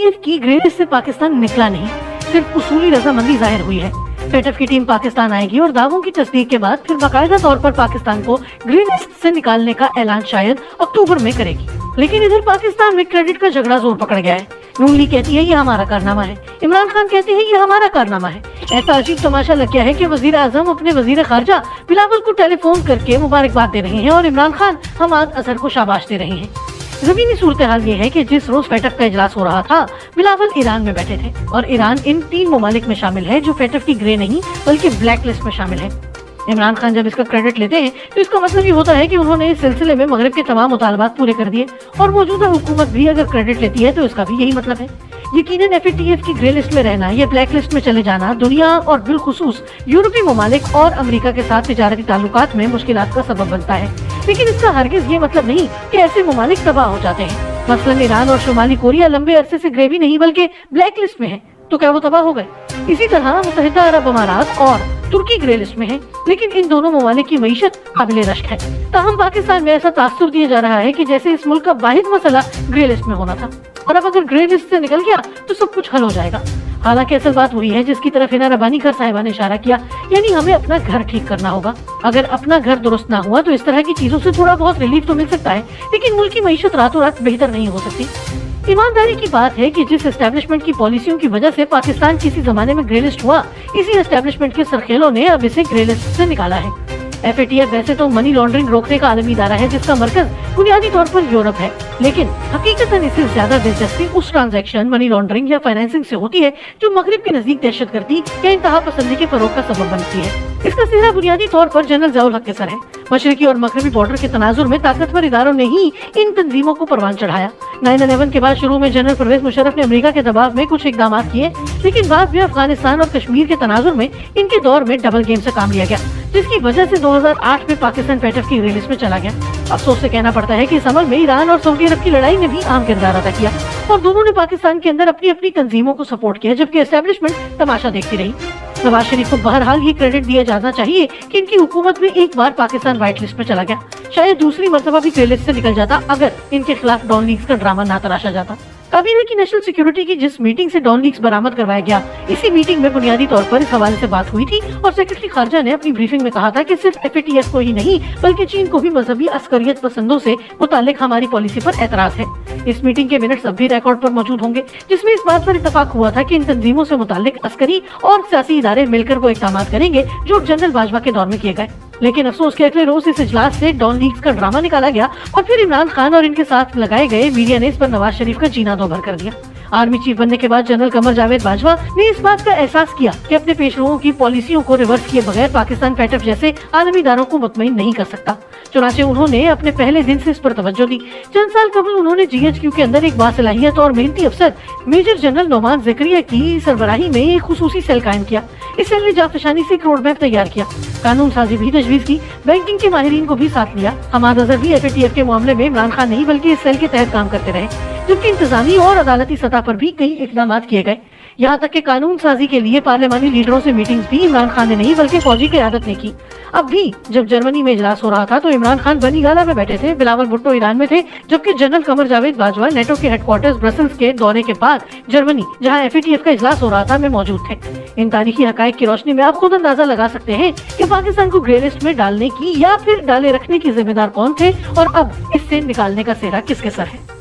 FATF की grey list से पाकिस्तान निकला नहीं, सिर्फ उसूली रजामंदी जाहिर हुई है। FATF की टीम पाकिस्तान आएगी और दावों की तस्दीक के बाद फिर बाकायदा तौर पर पाकिस्तान को ग्रे लिस्ट से निकालने का ऐलान शायद अक्टूबर में करेगी। लेकिन इधर पाकिस्तान में क्रेडिट का झगड़ा जोर पकड़ गया है। नून लीग कहती है ये हमारा कारनामा है, इमरान खान कहते हैं ये हमारा कारनामा है। ऐसा अजीब तमाशा लग गया है कि वजीर आजम अपने वजीर खारजा बिलावल को टेलीफोन करके मुबारकबाद दे रहे हैं और इमरान खान हमाद अजहर को शाबाश दे रहे हैं। जमीनी सूरत हाल ये है कि जिस रोज FATF का इजलास हो रहा था, बिलावल ईरान में बैठे थे और ईरान इन 3 ममालिक में शामिल है जो FATF की ग्रे नहीं बल्कि ब्लैक लिस्ट में शामिल है। इमरान खान जब इसका क्रेडिट लेते हैं तो इसका मतलब ये होता है कि उन्होंने इस सिलसिले में मगरिब के तमाम मुतालबात पूरे कर दिए और मौजूदा हुकूमत भी अगर क्रेडिट लेती है तो इसका भी यही मतलब है। यकीनन FATF की ग्रे लिस्ट में रहना या ब्लैक लिस्ट में चले जाना दुनिया और बिलखुसूस यूरोपीय ममालिक और अमेरिका के साथ तिजारती ताल्लुकात में मुश्किलात का सबब बनता है, लेकिन इसका हरगिज ये मतलब नहीं कि ऐसे ममालिक तबाह हो जाते हैं। मसलन ईरान और शुमाली कोरिया लंबे अरसे से ग्रे भी नहीं बल्कि ब्लैक लिस्ट में है, तो क्या वो तबाह हो गए? इसी तरह मुत्तहिदा अरब अमारात और तुर्की ग्रे लिस्ट में है, लेकिन इन दोनों ममालिक की मईशत काबिल रश्क है। ताहम पाकिस्तान में ऐसा तासुर दिया जा रहा है कि जैसे इस मुल्क का वाहिद मसला ग्रे लिस्ट में होना था और अब अगर ग्रे लिस्ट से निकल गया तो सब कुछ हल हो जाएगा। हालांकि असल बात वही है जिसकी तरफ हिना रब्बानी खर साहिबा ने इशारा किया, यानी हमें अपना घर ठीक करना होगा। अगर अपना घर दुरुस्त ना हुआ तो इस तरह की चीजों से थोड़ा बहुत रिलीफ तो मिल सकता है, लेकिन मुल्क की मईशत रातों रात बेहतर नहीं हो सकती। ईमानदारी की बात है कि जिस एस्टेब्लिशमेंट की पॉलिसियों की वजह से पाकिस्तान किसी जमाने में ग्रे लिस्ट हुआ, इसी एस्टेब्लिशमेंट के सरखेलों ने अब इसे ग्रे लिस्ट से निकाला है। FATF वैसे तो मनी लॉन्ड्रिंग रोकने का आलमी इदारा है जिसका मरकज बुनियादी तौर पर यूरोप है, लेकिन हकीकतन इसे ज्यादा दिलचस्पी उस ट्रांजैक्शन मनी लॉन्ड्रिंग या फाइनेंसिंग से होती है जो मगरिब के नजदीक दहशतगर्दी या इंतहा पसंदी के फरोग का सबब बनती है। इसका सेहरा बुनियादी तौर पर जनरल ज़ियाउल हक के सर है। मशरकी और मगरबी बॉर्डर के तनाजुर में ताकतवर इदारों ने ही इन तंजीमों को परवान चढ़ाया। 9/11 के बाद शुरू में जनरल परवेज मुशर्रफ ने अमेरिका के दबाव में कुछ इकदाम किए, लेकिन बाद में अफगानिस्तान और कश्मीर के तनाजुर में इनके दौर में डबल गेम से काम लिया गया, जिसकी वजह से 2008 में पाकिस्तान FATF की ग्रे लिस्ट में चला गया। अफसोस से कहना पड़ता है कि इस अमल में ईरान और सऊदी अरब की लड़ाई ने भी अहम किरदार अदा किया और दोनों ने पाकिस्तान के अंदर अपनी अपनी तंजीमों को सपोर्ट किया, जबकि एस्टेब्लिशमेंट तमाशा देखती रही। नवाज शरीफ को बहरहाल ये क्रेडिट दिया जाना चाहिए कि इनकी हुकूमत में एक बार पाकिस्तान व्हाइट लिस्ट में चला गया, शायद दूसरी मर्तबा भी ग्रे लिस्ट से निकल जाता अगर इनके खिलाफ डॉन लीग्स का ड्रामा ना तराशा जाता। काबिल है कि नेशनल सिक्योरिटी की जिस मीटिंग से डॉन लीग्स बरामद करवाया गया, इसी मीटिंग में बुनियादी तौर पर इस हवाले से बात हुई थी और सेक्रेटरी खारजा ने अपनी ब्रीफिंग में कहा था कि सिर्फ FATF को ही नहीं बल्कि चीन को भी मजहबी अस्करियत पसंदों से मुतालिक हमारी पॉलिसी पर एतराज है। इस मीटिंग के मिनट्स अब भी रिकॉर्ड पर मौजूद होंगे, जिसमें इस बात पर इत्तफाक हुआ था कि इन तंजीमों से मुतालिक अस्करी और सियासी इदारे मिलकर वो इक़दाम करेंगे जो जनरल बाजवा के दौर में किए गए। लेकिन अफसोस के अगले रोज इस इजलास से डॉन लीग्स का ड्रामा निकाला गया और फिर इमरान खान और इनके साथ लगाए गए मीडिया ने इस पर नवाज शरीफ का जीना दो भर कर दिया। आर्मी चीफ बनने के बाद जनरल कमर जावेद बाजवा ने इस बात का एहसास किया कि अपने पेशरों की पॉलिसियों को रिवर्स किए बगैर पाकिस्तान FATF जैसे आलमी इदारों को मुतमईन नहीं कर सकता। चुनाचे उन्होंने अपने पहले दिन से इस पर तवज्जो दी। चंद साल कबल उन्होंने GHQ के अंदर एक बासलाहियत और मेहनती अफसर मेजर जनरल नोमान ज़करिया की सरबराही में एक खुसूसी सेल कायम किया। इस सेल ने जाफशानी से एक रोड मैप तैयार किया, कानून साजी भी तजवीज की, बैंकिंग के माहिरीन को भी साथ लिया। हमाद अजहर भी FATF के मामले में इमरान खान नहीं बल्कि इस सेल के तहत काम करते रहे, जबकि इंतजामी और अदालती सतह पर भी कई इकदाम किए गए। यहाँ तक कि कानून साजी के लिए पार्लियामानी लीडरों से मीटिंग्स भी इमरान खान ने नहीं बल्कि फौजी क़यादत ने की। अब भी जब जर्मनी में इजलास हो रहा था तो इमरान खान बनी गाला में बैठे थे, बिलावल भुट्टो ईरान में थे, जबकि जनरल कमर जावेद बाजवा नेटो के हेडक्वार्टर्स ब्रसल्स के दौरे के बाद जर्मनी, जहाँ FATF का इजलास हो रहा था, में मौजूद थे। इन तारीखी हकायक की रोशनी में आप खुद अंदाजा लगा सकते हैं कि पाकिस्तान को ग्रे लिस्ट में डालने की या फिर डाले रखने की जिम्मेदार कौन थे और अब इससे निकालने का सेहरा किसके सर है।